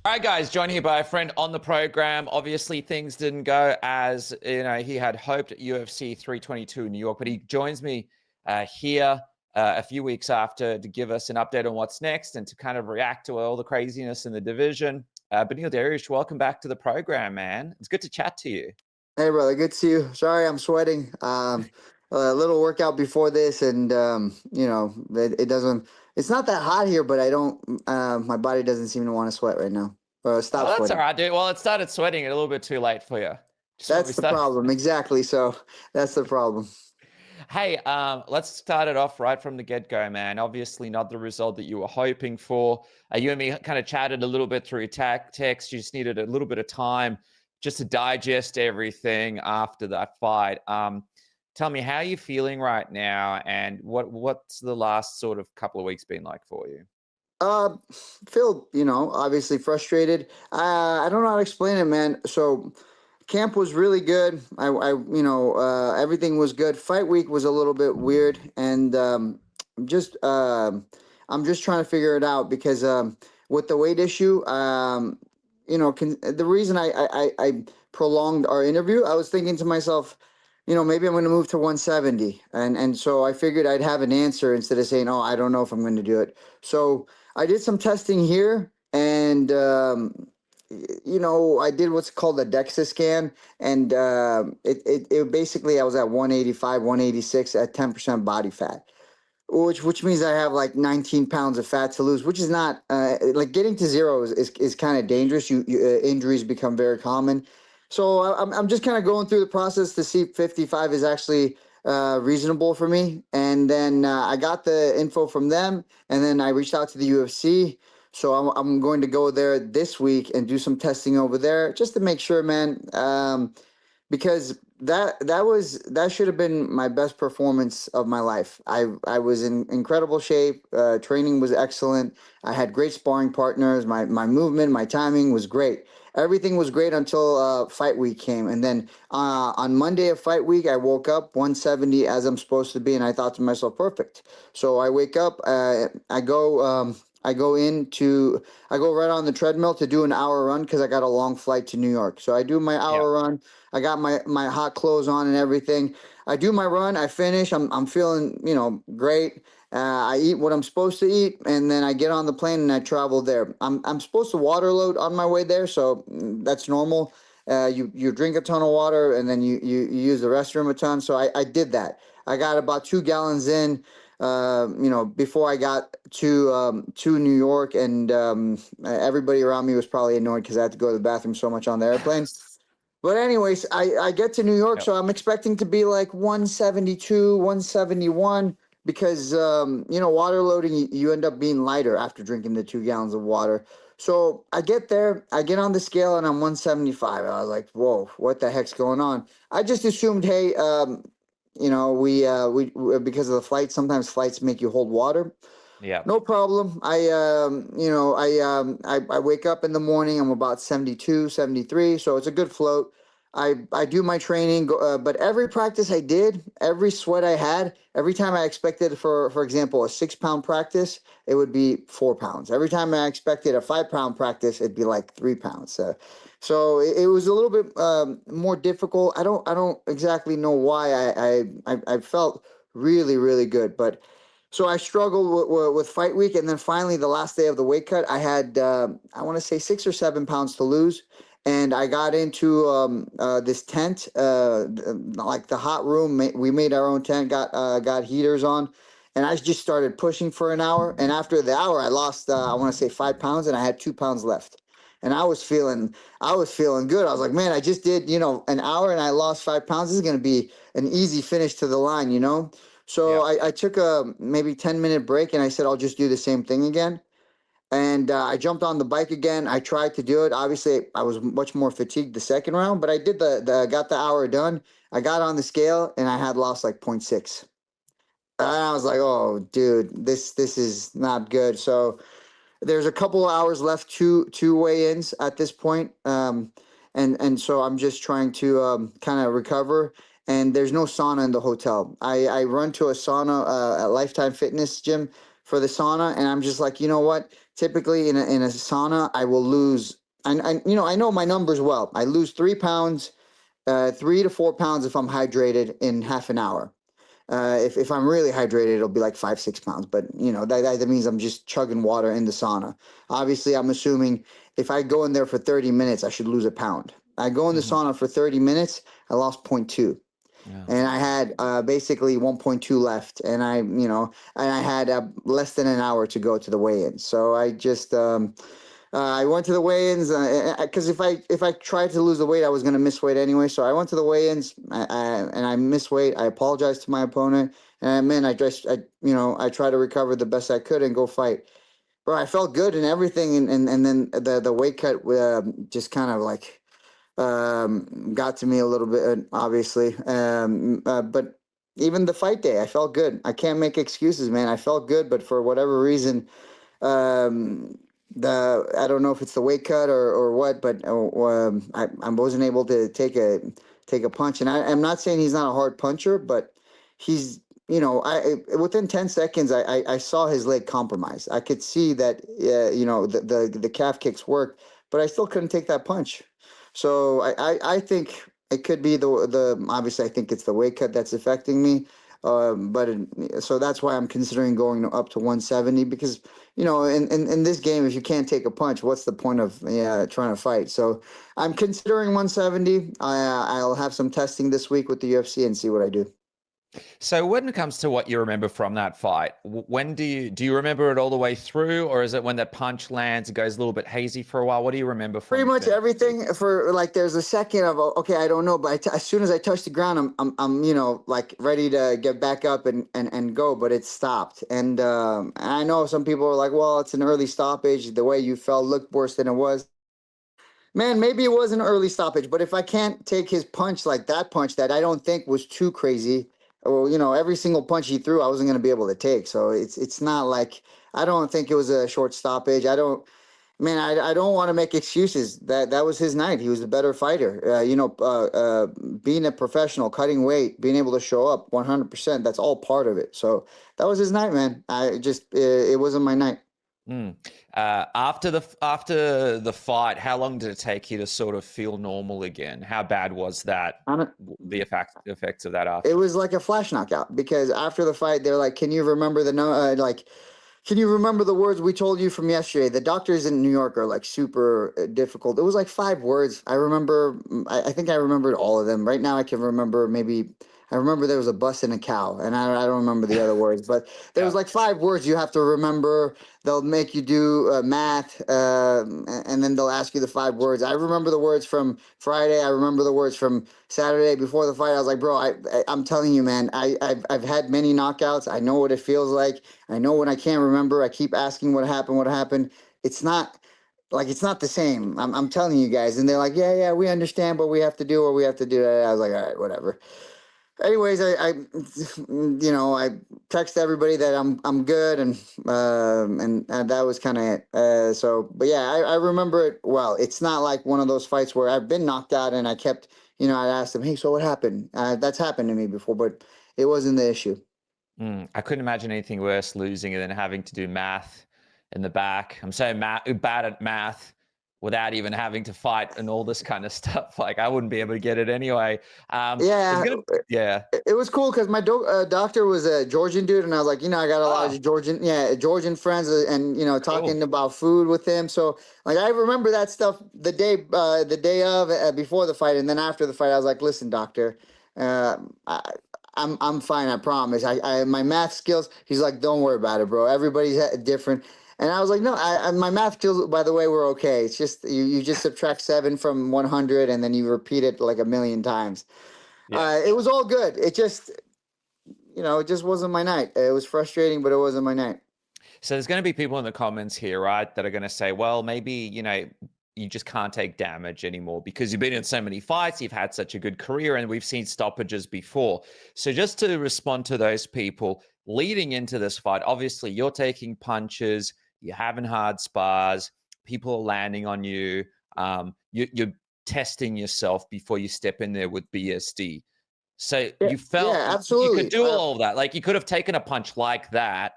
All right, guys, joined here by a friend on the program. Obviously, things didn't go as he had hoped at UFC 322 in New York, but he joins me here a few weeks after to give us an update on what's next and to kind of react to all the craziness in the division. Beneil Dariush, welcome back to the program, man. It's good to chat to you. Hey, brother, good to see you. Sorry, I'm sweating. A little workout before this, and it doesn't. It's not that hot here, but I don't. My body doesn't seem to want to sweat right now. Stop Oh, that's all sweating. right, dude. Well, it started sweating a little bit too late for you. Just when we That's the started. problem. Exactly. So that's the problem. Hey, let's start it off right from the get-go, man. Obviously, not the result that you were hoping for. You and me kind of chatted a little bit through text. You just needed a little bit of time just to digest everything after that fight. Tell me, how are you feeling right now, and what's the last sort of couple of weeks been like for you? Uh, Feel, obviously frustrated. I don't know how to explain it, man. So camp was really good. Everything was good. Fight week was a little bit weird, and just I'm just trying to figure it out because with the weight issue, the reason I prolonged our interview, I was thinking to myself, maybe I'm going to move to 170, and so I figured I'd have an answer instead of saying, oh, I don't know if I'm going to do it. So I did some testing here, and I did what's called a DEXA scan, and it basically I was at 185, 186 at 10% body fat, which means I have like 19 pounds of fat to lose, which is not like getting to zero is kind of dangerous. Injuries become very common, so I'm just kind of going through the process to see if 55 is actually reasonable for me. And then I got the info from them, and then I reached out to the UFC. So I'm going to go there this week and do some testing over there just to make sure, man. Because that should have been my best performance of my life. I was in incredible shape. Training was excellent. I had great sparring partners. My movement, my timing was great. Everything was great until fight week came, and then on Monday of fight week, I woke up 170 as I'm supposed to be, and I thought to myself, perfect. So I wake up, I go. I go into I go right on the treadmill to do an hour run because I got a long flight to New York. So I do my Yeah. hour run. I got my hot clothes on and everything. I do my run. I finish. I'm feeling great. I eat what I'm supposed to eat, and then I get on the plane and I travel there. I'm supposed to water load on my way there, so that's normal. You drink a ton of water and then you use the restroom a ton. So I did that. I got about 2 gallons in. Before I got to New York, and everybody around me was probably annoyed because I had to go to the bathroom so much on the airplane. But anyways, I get to New York, Yep. so I'm expecting to be like 172, 171 because water loading, you end up being lighter after drinking the 2 gallons of water. So I get there, I get on the scale, and I'm 175. I was like, whoa, what the heck's going on? I just assumed, hey, we because of the flight, sometimes flights make you hold water. Yeah. No problem. I wake up in the morning. I'm about 72, 73, so it's a good float. I do my training, but every practice I did, every sweat I had, every time I expected, for example, a 6 pound practice, it would be 4 pounds. Every time I expected a 5 pound practice, it'd be like 3 pounds. So it was a little bit more difficult. I don't exactly know why I felt really, really good, but so I struggled with fight week, and then finally the last day of the weight cut, I had I want to say 6 or 7 pounds to lose, and I got into this tent, like the hot room. We made our own tent, got heaters on, and I just started pushing for an hour. And after the hour, I lost I want to say 5 pounds, and I had 2 pounds left. And I was feeling good. I was like, man, I just did an hour, and I lost 5 pounds. This is gonna be an easy finish to the line. So Yeah. I took a maybe 10-minute break, and I said I'll just do the same thing again. And I jumped on the bike again. I tried to do it. Obviously, I was much more fatigued the second round, but I did the got the hour done. I got on the scale, and I had lost like point 0.6. And I was like, oh, dude, this is not good. So there's a couple of hours left to weigh-ins at this point, and so I'm just trying to kind of recover. And there's no sauna in the hotel. I run to a sauna at Lifetime Fitness gym for the sauna, and I'm just like, you know what? Typically in a sauna, I will lose. I know my numbers well. I lose 3 pounds, 3 to 4 pounds if I'm hydrated in half an hour. If I'm really hydrated, it'll be like 5, 6 pounds. But that means I'm just chugging water in the sauna. Obviously, I'm assuming if I go in there for 30 minutes, I should lose a pound. I go in the sauna for 30 minutes, I lost zero point 0.2. Yeah. And I had basically 1.2 left, and I had less than an hour to go to the weigh-in. So I just I went to the weigh-ins because if I tried to lose the weight, I was going to miss weight anyway. So I went to the weigh-ins and I missed weight. I apologized to my opponent, and man, I tried to recover the best I could and go fight. Bro, I felt good and everything, and then the weight cut just kind of like got to me a little bit, obviously. But even the fight day, I felt good. I can't make excuses, man. I felt good, but for whatever reason, um, I don't know if it's the weight cut or what, but I wasn't able to take a punch. And I'm not saying he's not a hard puncher, but he's I within 10 seconds I saw his leg compromised. I could see that the calf kicks worked, but I still couldn't take that punch. So I think it could be the obviously I think it's the weight cut that's affecting me. So that's why I'm considering going up to 170 because in this game, if you can't take a punch, what's the point of trying to fight? So I'm considering 170. I'll have some testing this week with the UFC and see what I do. So when it comes to what you remember from that fight, when do you remember it all the way through, or is it when that punch lands, it goes a little bit hazy for a while? What do you remember from Pretty much it? everything for like there's a second of okay, I don't know, but as soon as I touch the ground, I'm like ready to get back up and go, but it stopped. And I know some people are like, well, it's an early stoppage. The way you felt looked worse than it was. Man, maybe it was an early stoppage, but if I can't take his punch like that punch that I don't think was too crazy, or every single punch he threw, I wasn't going to be able to take. So it's not like I don't think it was a short stoppage. I don't want to make excuses. That was his night. He was a better fighter. Being a professional, cutting weight, being able to show up 100%, that's all part of it. So that was his night, man. It wasn't my night. After the fight, how long did it take you to sort of feel normal again? How bad was that? The effects of that It after? was like a flash knockout because after the fight, they're like, "Can you remember can you remember the words we told you from yesterday?" The doctors in New York are like super difficult. It was like 5 words. I remember. I think I remembered all of them. Right now, I can remember maybe. I remember there was a bus and a cow, and I don't remember the other words. But there was Yeah. like 5 words you have to remember. They'll make you do math, and then they'll ask you the 5 words. I remember the words from Friday. I remember the words from Saturday before the fight. I was like, bro, I'm telling you, man. I've had many knockouts. I know what it feels like. I know when I can't remember, I keep asking what happened, what happened. It's not it's not the same. I'm telling you guys. And they're like, yeah, yeah, we understand, but we have to do what we have to do. I was like, all right, whatever. Anyways, I text everybody that I'm good, and that was kind of it. But yeah, I remember it well. It's not like one of those fights where I've been knocked out and I kept, I asked them, hey, so what happened? That's happened to me before, but it wasn't the issue. I couldn't imagine anything worse losing and then having to do math in the back. I'm so bad at math without even having to fight and all this kind of stuff. Like I wouldn't be able to get it anyway. Yeah, Yeah. it was cool because my doctor was a Georgian dude, and I was like, I got a lot of Georgian friends, and talking Cool. about food with him. So like, I remember that stuff the day of before the fight, and then after the fight, I was like, listen, doctor, uh, I, I'm fine, I promise. My math skills. He's like, don't worry about it, bro. Everybody's different. And I was like, no, my math skills, by the way, were okay. It's just you just subtract 7 from 100, and then you repeat it like a million times. Yeah. It was all good. It just wasn't my night. It was frustrating, but it wasn't my night. So there's going to be people in the comments here, right, that are going to say, well, maybe, you just can't take damage anymore because you've been in so many fights, you've had such a good career, and we've seen stoppages before. So just to respond to those people leading into this fight, obviously you're taking punches, you're having hard spars, people are landing on you, you're testing yourself before you step in there with BSD. So Yeah, you felt yeah, you could absolutely. do all of that. Like you could have taken a punch like that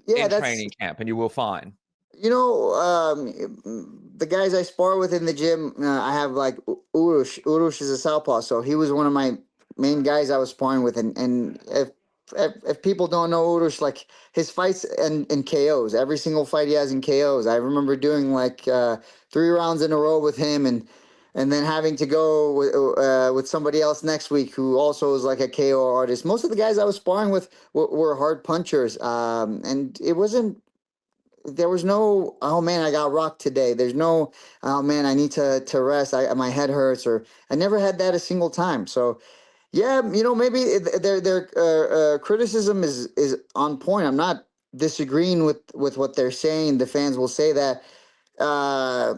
Yeah, in that's training camp, and you will find. The guys I spar with in the gym, I have like Urush. Urush is a southpaw, so he was one of my main guys I was sparring with. And if people don't know Urush, like his fights and KOs, every single fight he has in KOs. I remember doing like 3 rounds in a row with him, and then having to go with somebody else next week who also is like a KO artist. Most of the guys I was sparring with were hard punchers, and it wasn't. There was no, oh man, I got rocked today. There's no, oh man, I need to rest. My head hurts, or I never had that a single time. So yeah, maybe their criticism is on point. I'm not disagreeing with what they're saying. The fans will say that uh,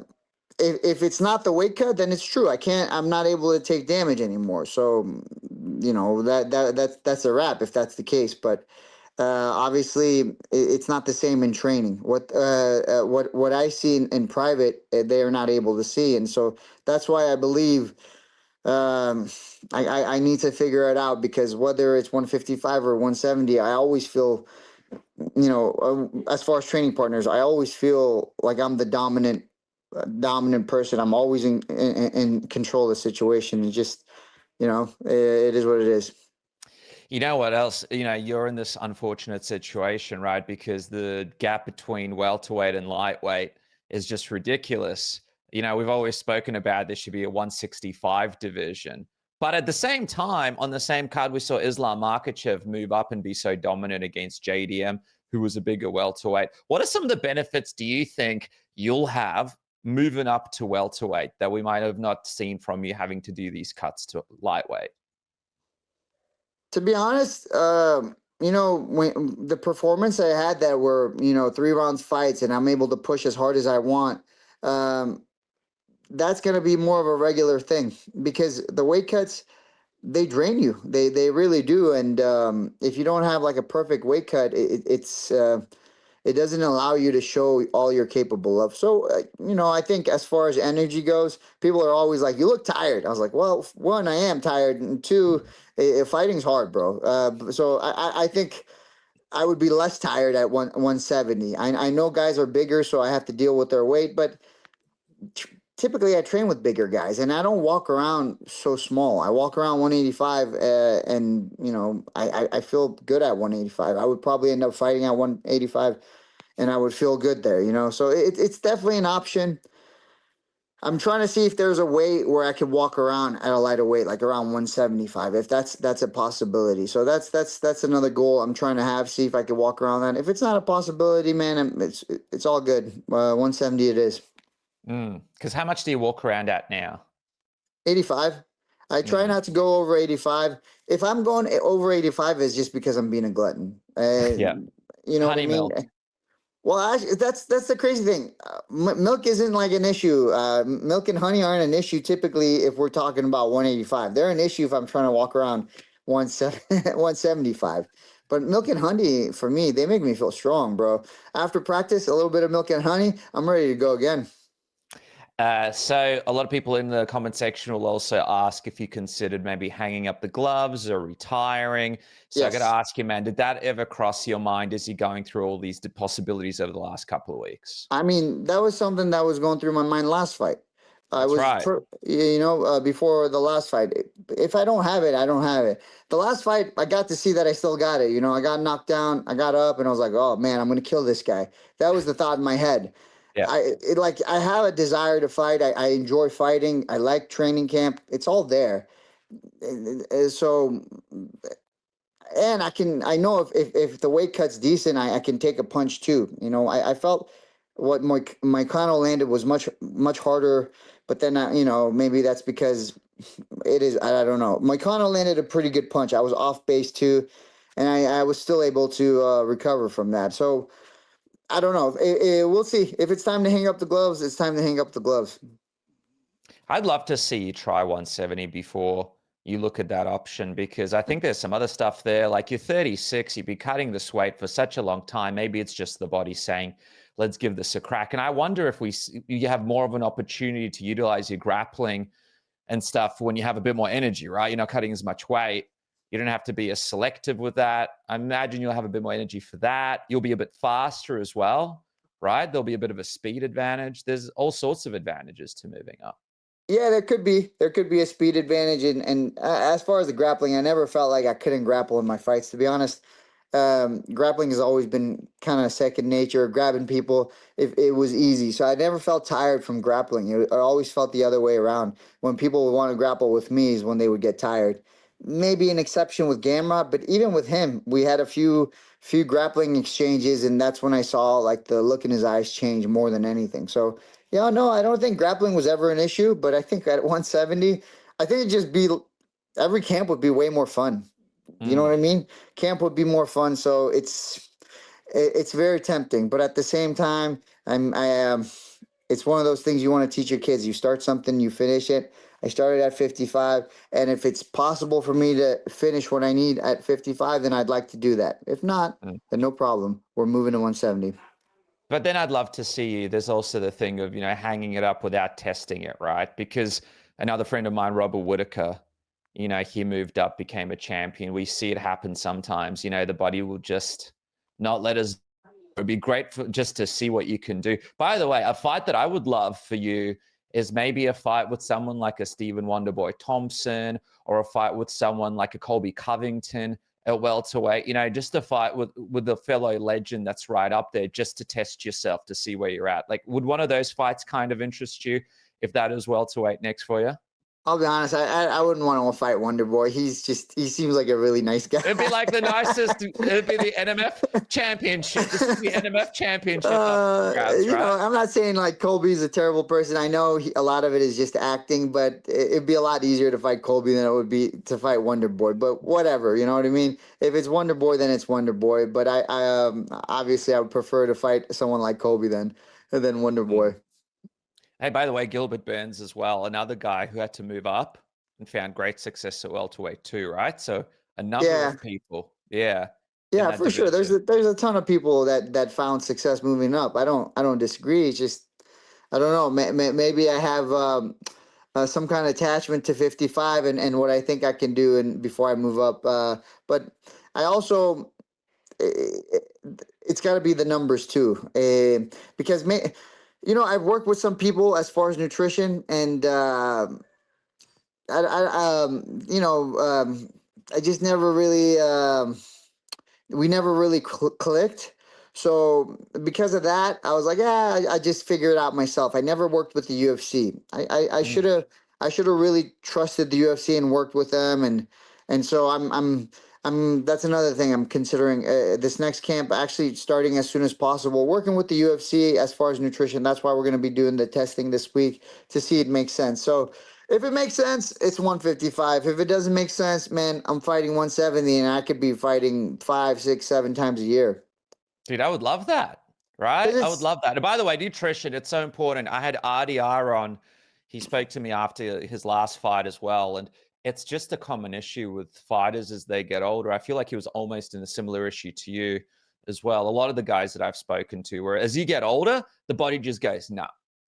if it's not the weight cut, then it's true. I'm not able to take damage anymore. So that's a wrap if that's the case. But obviously, it's not the same in training. What I see in private, they are not able to see, and so that's why I believe I need to figure it out, because whether it's 155 or 170, I always feel, as far as training partners, I always feel like I'm the dominant person. I'm always in control of the situation. And just, it is what it is. You know what else? You're in this unfortunate situation, right? Because the gap between welterweight and lightweight is just ridiculous. We've always spoken about there should be a 165 division. But at the same time, on the same card, we saw Islam Makhachev move up and be so dominant against JDM, who was a bigger welterweight. What are some of the benefits do you think you'll have moving up to welterweight that we might have not seen from you having to do these cuts to lightweight? To be honest, when the performance I had that were 3 rounds fights, and I'm able to push as hard as I want, that's going to be more of a regular thing, because the weight cuts, they drain you. They really do. And if you don't have like a perfect weight cut, it doesn't allow you to show all you're capable of. So, I think as far as energy goes, people are always like, you look tired. I was like, well, one, I am tired. And two, fighting's hard, bro. So I think I would be less tired at 170. I know guys are bigger, so I have to deal with their weight. But typically I train with bigger guys, and I don't walk around so small. I walk around 185, and I feel good at 185. I would probably end up fighting at 185, and I would feel good there. So it's definitely an option. I'm trying to see if there's a weight where I could walk around at a lighter weight, like around 175, if that's a possibility. So that's another goal I'm trying to have. See if I could walk around that. If it's not a possibility, man, it's all good. 170 it is. Because how much do you walk around at now? 85. I try not to go over 85. If I'm going over 85, it's just because I'm being a glutton. Yeah. You know Honey what I mean? milk. Well, actually, that's the crazy thing. Milk isn't like an issue. Milk and honey aren't an issue typically if we're talking about 185. They're an issue if I'm trying to walk around 175. But milk and honey, for me, they make me feel strong, bro. After practice, a little bit of milk and honey, I'm ready to go again. So a lot of people in the comment section will also ask if you considered maybe hanging up the gloves or retiring. So Yes. I got to ask you, man, did that ever cross your mind as you're going through all these possibilities over the last couple of weeks? I mean, that was something that was going through my mind last fight. That's right. Before the last fight. If I don't have it, I don't have it. The last fight, I got to see that I still got it. I got knocked down, I got up, and I was like, oh man, I'm going to kill this guy. That was the thought in my head. Yeah. I have a desire to fight. I enjoy fighting. I like training camp. It's all there. So, and I know if the weight cut's decent, I can take a punch too. I felt what my Kano landed was much harder, but then maybe that's because it is. I don't know. My Kano landed a pretty good punch. I was off base too, and I was still able to recover from that. So I don't know. We'll see. If it's time to hang up the gloves, it's time to hang up the gloves. I'd love to see you try 170 before you look at that option, because I think there's some other stuff there. Like, you're 36, you've been cutting this weight for such a long time. Maybe it's just the body saying, let's give this a crack. And I wonder if you have more of an opportunity to utilize your grappling and stuff when you have a bit more energy, right? You're not cutting as much weight. You don't have to be as selective with that. I imagine you'll have a bit more energy for that. You'll be a bit faster as well, right? There'll be a bit of a speed advantage. There's all sorts of advantages to moving up. Yeah, there could be a speed advantage, and as far as the grappling, I never felt like I couldn't grapple in my fights. To be honest, grappling has always been kind of second nature. Grabbing people, if it was easy, so I never felt tired from grappling. I always felt the other way around. When people would want to grapple with me, is when they would get tired. Maybe an exception with Gamrot, but even with him, we had a few grappling exchanges, and that's when I saw like the look in his eyes change more than anything. So yeah, no, I don't think grappling was ever an issue, but I think at 170, I think it'd just be every camp would be way more fun. You know what I mean? Camp would be more fun, so it's very tempting, but at the same time, I am. It's one of those things you want to teach your kids. You start something, you finish it. I started at 55, and if it's possible for me to finish what I need at 55, then I'd like to do that. If not, then no problem. We're moving to 170. But then I'd love to see you. There's also the thing of, hanging it up without testing it, right? Because another friend of mine, Robert Whitaker, he moved up, became a champion. We see it happen sometimes. The body will just not let us. It'd be great just to see what you can do. By the way, a fight that I would love for you is maybe a fight with someone like a Stephen Wonderboy Thompson, or a fight with someone like a Colby Covington at welterweight. Just a fight with a fellow legend that's right up there, just to test yourself to see where you're at. Like, would one of those fights kind of interest you if that is welterweight next for you? I'll be honest, I wouldn't want to fight Wonderboy. He seems like a really nice guy. It'd be like the nicest, it'd be the NMF championship. This is the NMF championship. Crowds, right? I'm not saying like Colby's a terrible person. I know a lot of it is just acting, but it'd be a lot easier to fight Colby than it would be to fight Wonderboy. But whatever, you know what I mean? If it's Wonderboy, then it's Wonderboy. But I obviously I would prefer to fight someone like Colby than Wonderboy. Hey, by the way, Gilbert Burns as well, another guy who had to move up and found great success at welterweight too, right? So a number of people, yeah, for sure. There's a ton of people that found success moving up. I don't disagree. It's just I don't know. Maybe I have some kind of attachment to 55 and what I think I can do and before I move up. But I also it's got to be the numbers too, because I've worked with some people as far as nutrition, and I just never really, we never really clicked. So because of that, I was like, I just figure it out myself. I never worked with the UFC. I should have really trusted the UFC and worked with them, and so I'm that's another thing I'm considering this next camp, actually starting as soon as possible, working with the UFC as far as nutrition. That's why we're going to be doing the testing this week to see it makes sense. So if it makes sense, it's 155. If it doesn't make sense, man, I'm fighting 170 and I could be fighting 5, 6, 7 times a year. Dude, I would love that, right? I would love that. And by the way, nutrition, it's so important. I had RDR on. He spoke to me after his last fight as well. And it's just a common issue with fighters as they get older. I feel like he was almost in a similar issue to you as well. A lot of the guys that I've spoken to, where as you get older, the body just goes, no,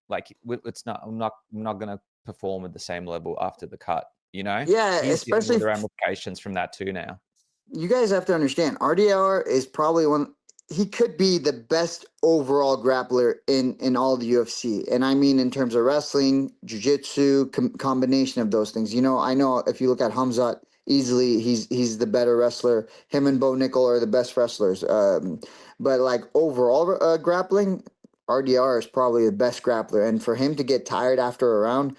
like it's not, I'm not going to perform at the same level after the cut, Yeah, especially the ramifications from that too now. You guys have to understand, RDR is probably he could be the best overall grappler in all the UFC. And I mean in terms of wrestling, jiu-jitsu, combination of those things. I know if you look at Hamzat, easily he's the better wrestler. Him and Bo Nickel are the best wrestlers. But like overall grappling, RDR is probably the best grappler. And for him to get tired after a round,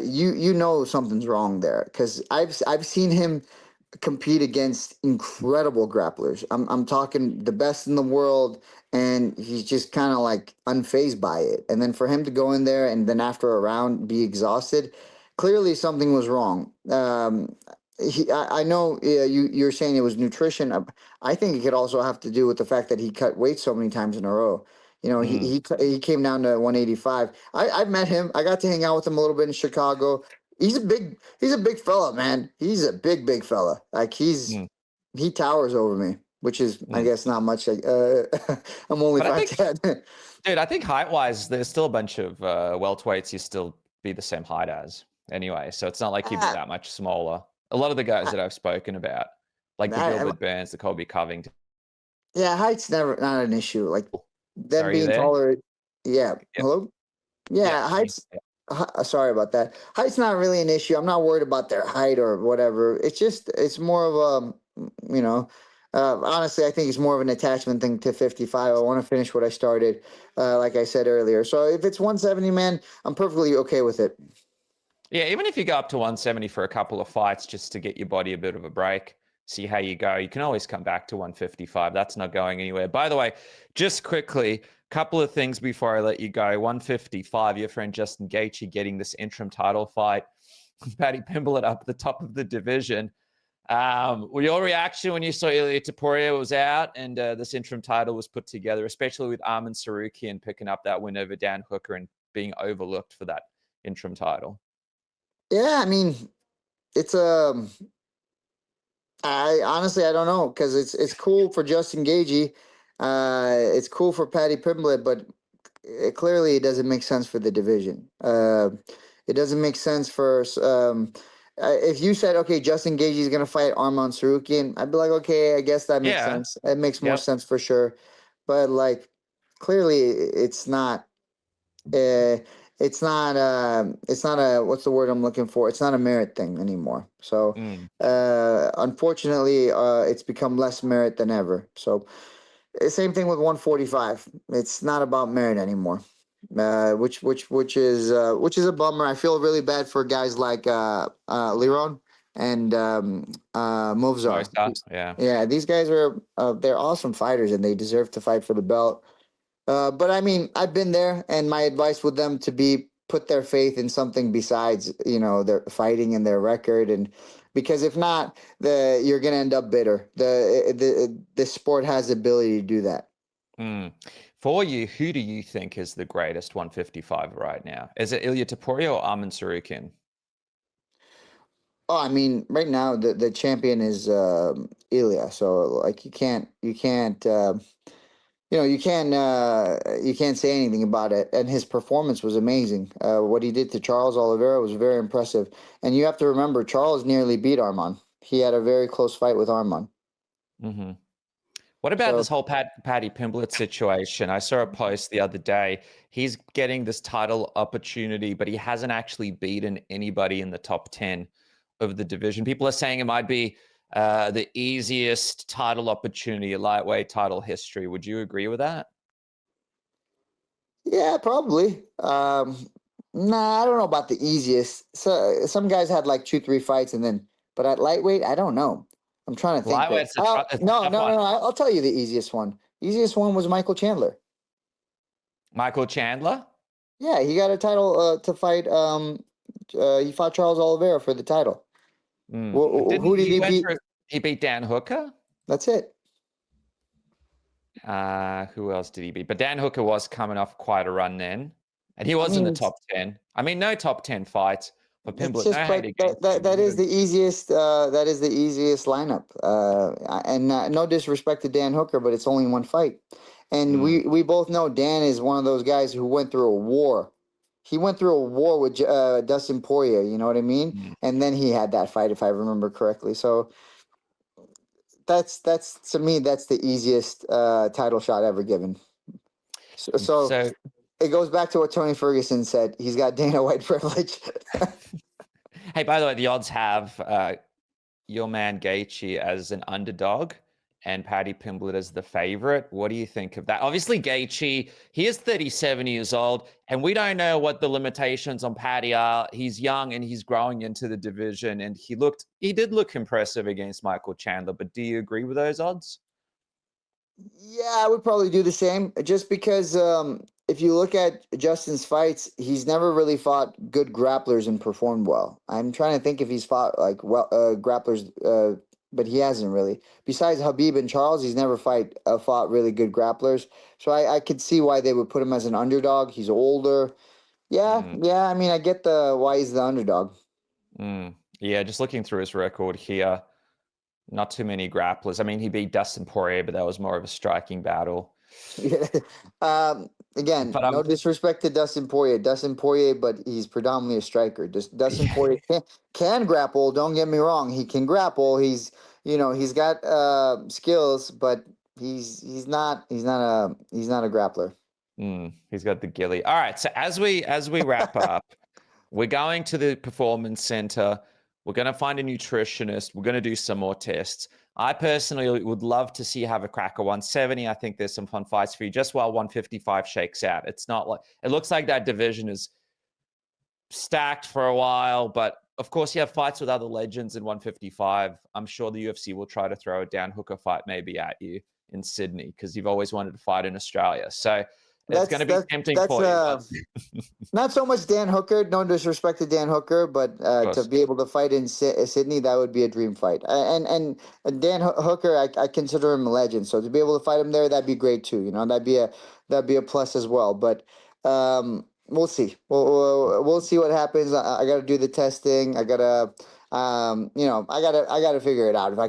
you know something's wrong there. Because I've seen him compete against incredible grapplers. I'm talking the best in the world, and he's just kind of like unfazed by it. And then for him to go in there and then after a round be exhausted, clearly something was wrong. I know you're saying it was nutrition. I think it could also have to do with the fact that he cut weight so many times in a row. He came down to 185. I've met him. I got to hang out with him a little bit in Chicago. He's a big fella, man. He's a big fella. Like he towers over me, which is, I guess, not much. I'm only 5'10". Dude, I think height-wise, there's still a bunch of welterweights you still be the same height as anyway. So it's not like you'd be that much smaller. A lot of the guys that I've spoken about, like the I, Gilbert Burns, the Colby Covington. yeah, height's never not an issue. Like them Sorry, you being there? taller. Yeah. Yep. Hello. Yep. Yeah, height's. Sorry about that. Height's not really an issue. I'm not worried about their height or whatever. It's more of you know, honestly, I think it's more of an attachment thing to 55. I want to finish what I started, like I said earlier. So if it's 170, man, I'm perfectly okay with it. Yeah, even if you go up to 170 for a couple of fights just to get your body a bit of a break, see how you go, you can always come back to 155. That's not going anywhere. By the way, just quickly, couple of things before I let you go. 155, your friend Justin Gaethje getting this interim title fight. Paddy Pimblett up at the top of the division. Your reaction when you saw Ilia Topuria was out and this interim title was put together, especially with Arman Tsarukyan picking up that win over Dan Hooker and being overlooked for that interim title? Yeah, I mean, it's I honestly I don't know because it's cool for Justin Gagey, it's cool for Paddy Pimblett, but clearly it doesn't make sense for the division. It doesn't make sense for if you said okay, Justin Gagey is gonna fight Arman Tsarukyan, I'd be like okay, I guess that makes Yeah. sense. It makes more Yep. sense for sure, but like clearly it's not. Uh, it's not a what's the word I'm looking for? It's not a merit thing anymore. So Mm. unfortunately, it's become less merit than ever. So same thing with 145. It's not about merit anymore. Which is a bummer. I feel really bad for guys like Liron and Movzar. Mosa. Yeah. Yeah, these guys are they're awesome fighters and they deserve to fight for the belt. But I mean, I've been there, and my advice with them to be put their faith in something besides, their fighting and their record, and because if not, you're gonna end up bitter. The sport has the ability to do that. Mm. For you, who do you think is the greatest 155 right now? Is it Ilia Topuria or Arman Tsarukyan? Oh, I mean, right now the champion is Ilya, so like you can't say anything about it. And his performance was amazing. What he did to Charles Oliveira was very impressive. And you have to remember, Charles nearly beat Arman. He had a very close fight with Arman. Mm-hmm. What about So this whole Paddy Pimblett situation? I saw a post the other day. He's getting this title opportunity, but he hasn't actually beaten anybody in the top 10 of the division. People are saying it might be the easiest title opportunity, a lightweight title history. Would you agree with that? yeah, probably. Nah, I don't know about the easiest. So some guys had like 2, 3 fights, and then, but at lightweight, I don't know. I'm trying to think here. Lightweight's Oh, it's a no, tough no, one. no, no. I'll tell you the easiest one. Easiest one was Michael Chandler. Michael Chandler? Yeah, he got a title to fight. He fought Charles Oliveira for the title. Mm. But didn't Who did he he went beat? through, he beat Dan Hooker? That's it. Who else did he beat? But Dan Hooker was coming off quite a run then. And he I was in mean, the top 10. I mean, no top 10 fights for it's Pimblett. No just, hate but against him. that is the easiest. That is the easiest lineup. And no disrespect to Dan Hooker, but it's only one fight, and Mm, we both know Dan is one of those guys who went through a war. He went through a war with Dustin Poirier. You know what I mean? mm. And then he had that fight, if I remember correctly. So that's to me that's the easiest title shot ever given. So So, it goes back to what Tony Ferguson said. He's got Dana White privilege. hey, by the way, the odds have your man Gaethje as an underdog and Paddy Pimblett as the favorite. What do you think of that? Obviously, Gaethje, he is 37 years old, and we don't know what the limitations on Paddy are. He's young and he's growing into the division, and he did look impressive against Michael Chandler. But do you agree with those odds? Yeah, I would probably do the same just because if you look at Justin's fights, he's never really fought good grapplers and performed well. I'm trying to think if he's fought like grapplers, but he hasn't really. Besides Habib and Charles, he's never fought really good grapplers. So I could see why they would put him as an underdog. He's older. Yeah, Mm, yeah. I mean, I get the why he's the underdog. mm. Yeah, just looking through his record here, not too many grapplers. I mean, he beat Dustin Poirier, but that was more of a striking battle. Yeah. Again, But no disrespect to Dustin Poirier, but he's predominantly a striker. Just Dustin Poirier can grapple. Don't get me wrong, he can grapple. He's got skills, but he's not a grappler. He's got the gilly. All right. So as we wrap up, we're going to the performance center. We're going to find a nutritionist. We're going to do some more tests. I personally would love to see you have a crack at 170. I think there's some fun fights for you just while 155 shakes out. It's not like it looks like that division is stacked for a while, but of course you have fights with other legends in 155. I'm sure the UFC will try to throw a Dan Hooker fight maybe at you in Sydney because you've always wanted to fight in Australia. So it's going to be tempting for you. Not so much Dan Hooker. No disrespect to Dan Hooker, but to be able to fight in Sydney, that would be a dream fight. And Dan Hooker, I consider him a legend. So to be able to fight him there, that'd be great too. That'd be a plus as well. But we'll see. We'll see what happens. I got to do the testing. I gotta. I gotta figure it out. If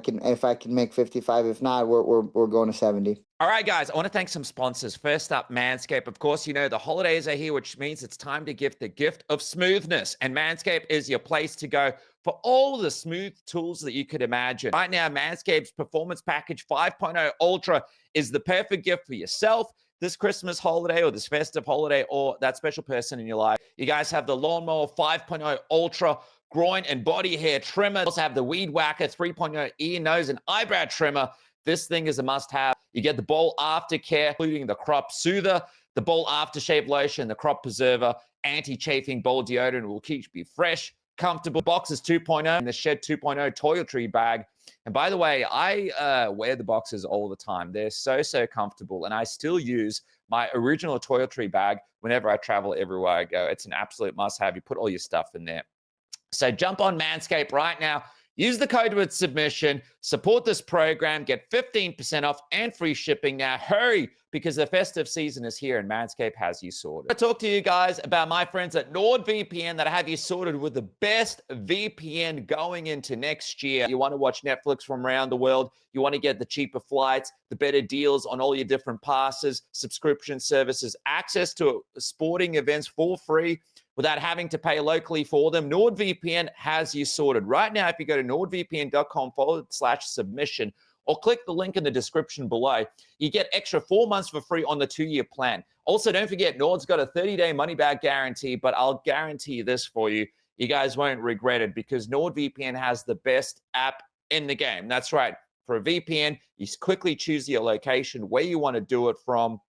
I can make 55. If not, we're going to 70. All right, guys, I want to thank some sponsors. First up, Manscaped. Of course, the holidays are here, which means it's time to give the gift of smoothness. And Manscaped is your place to go for all the smooth tools that you could imagine. Right now, Manscaped's Performance Package 5.0 Ultra is the perfect gift for yourself this Christmas holiday or this festive holiday or that special person in your life. You guys have the Lawnmower 5.0 Ultra groin and body hair trimmer. You also have the Weed Whacker 3.0 ear, nose, and eyebrow trimmer. This thing is a must-have. You get the Bowl Aftercare, including the Crop Soother, the Bowl Aftershave Lotion, the Crop Preserver, anti-chafing bowl deodorant will keep you fresh, comfortable. Boxers 2.0 and the Shed 2.0 toiletry bag. And by the way, I wear the boxers all the time. They're so comfortable, and I still use my original toiletry bag whenever I travel everywhere I go. It's an absolute must-have. You put all your stuff in there. So jump on Manscaped right now. Use the code with submission. Support this program. Get 15% off and free shipping now. Hurry, because the festive season is here and Manscaped has you sorted. I talk to you guys about my friends at NordVPN that have you sorted with the best VPN going into next year. You want to watch Netflix from around the world. You want to get the cheaper flights, the better deals on all your different passes, subscription services, access to sporting events for free without having to pay locally for them. NordVPN has you sorted. Right now, if you go to nordvpn.com/submission or click the link in the description below, you get extra 4 months for free on the 2-year plan. Also, don't forget, Nord's got a 30-day money-back guarantee, but I'll guarantee this for you. You guys won't regret it because NordVPN has the best app in the game. That's right. For a VPN, you quickly choose your location, where you want to do it from.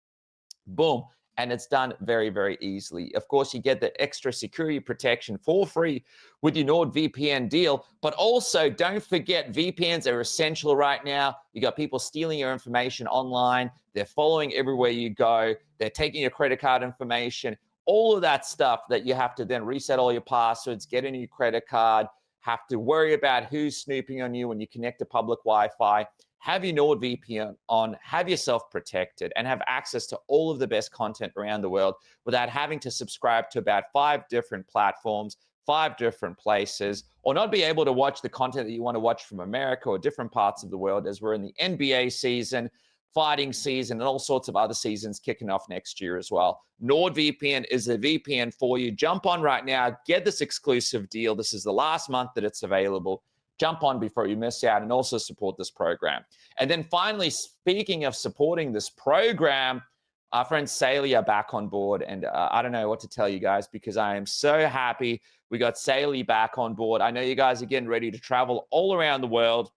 Boom. And it's done very easily. Of course, you get the extra security protection for free with your NordVPN deal. But also, don't forget, VPNs are essential right now. You got people stealing your information online. They're following everywhere you go. They're taking your credit card information. All of that stuff that you have to then reset all your passwords, get a new credit card, have to worry about who's snooping on you when you connect to public Wi-Fi. Have your NordVPN on, have yourself protected, and have access to all of the best content around the world without having to subscribe to about 5 different platforms, 5 different places, or not be able to watch the content that you want to watch from America or different parts of the world, as we're in the NBA season, fighting season, and all sorts of other seasons kicking off next year as well. NordVPN is a VPN for you. Jump on right now. Get this exclusive deal. This is the last month that it's available. Jump on before you miss out and also support this program. And then finally, speaking of supporting this program, our friend Saley are back on board. And I don't know what to tell you guys because I am so happy we got Saley back on board. I know you guys are getting ready to travel all around the world.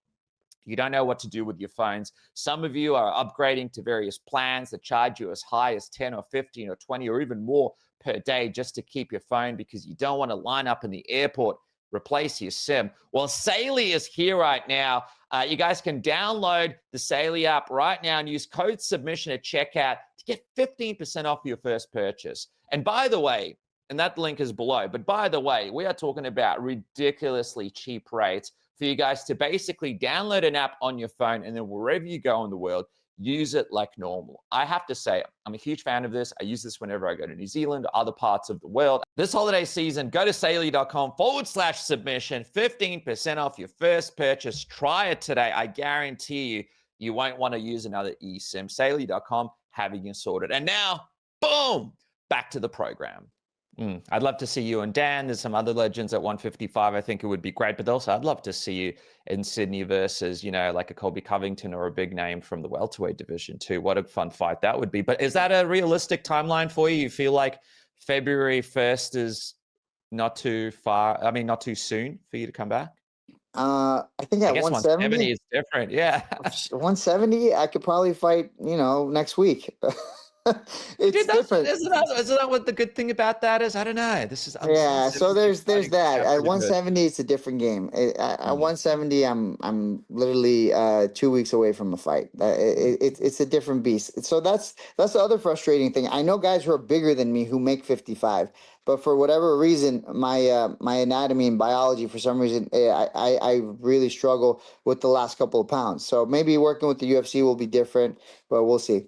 You don't know what to do with your phones. Some of you are upgrading to various plans that charge you as high as 10 or 15 or 20 or even more per day just to keep your phone because you don't want to line up in the airport, replace your SIM. Well, Saley is here right now. You guys can download the Saley app right now and use code submission at checkout to get 15% off your first purchase. And by the way, and that link is below, but by the way, we are talking about ridiculously cheap rates for you guys to basically download an app on your phone and then wherever you go in the world, use it like normal. I have to say, I'm a huge fan of this. I use this whenever I go to New Zealand or other parts of the world. This holiday season, go to saley.com/submission, 15% off your first purchase. Try it today. I guarantee you, you won't want to use another eSIM. Saley.com having you sorted. And now, boom, back to the program. I'd love to see you and Dan. There's some other legends at 155. I think it would be great. But also, I'd love to see you in Sydney versus, like a Colby Covington or a big name from the welterweight division too. What a fun fight that would be. But is that a realistic timeline for you? You feel like February 1st is not too far? I mean, not too soon for you to come back? I think at 170 is different. Yeah. 170, I could probably fight, next week. It's different. Isn't that what the good thing about that is? I don't know. Yeah. So there's that. At 170, it's a different game. At 170, I'm literally 2 weeks away from a fight. It's a different beast. So that's the other frustrating thing. I know guys who are bigger than me who make 55, but for whatever reason, my anatomy and biology, for some reason, I really struggle with the last couple of pounds. So maybe working with the UFC will be different, but we'll see.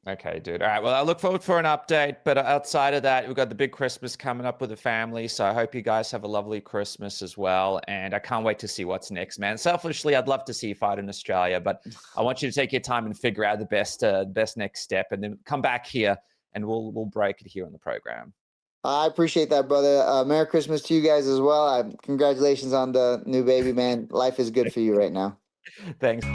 Okay, dude. All right. Well, I look forward for an update. But outside of that, we've got the big Christmas coming up with the family. So I hope you guys have a lovely Christmas as well. And I can't wait to see what's next, man. Selfishly, I'd love to see you fight in Australia, but I want you to take your time and figure out the best next step, and then come back here and we'll break it here on the program. I appreciate that, brother. Merry Christmas to you guys as well. Congratulations on the new baby, man. Life is good for you right now. Thanks.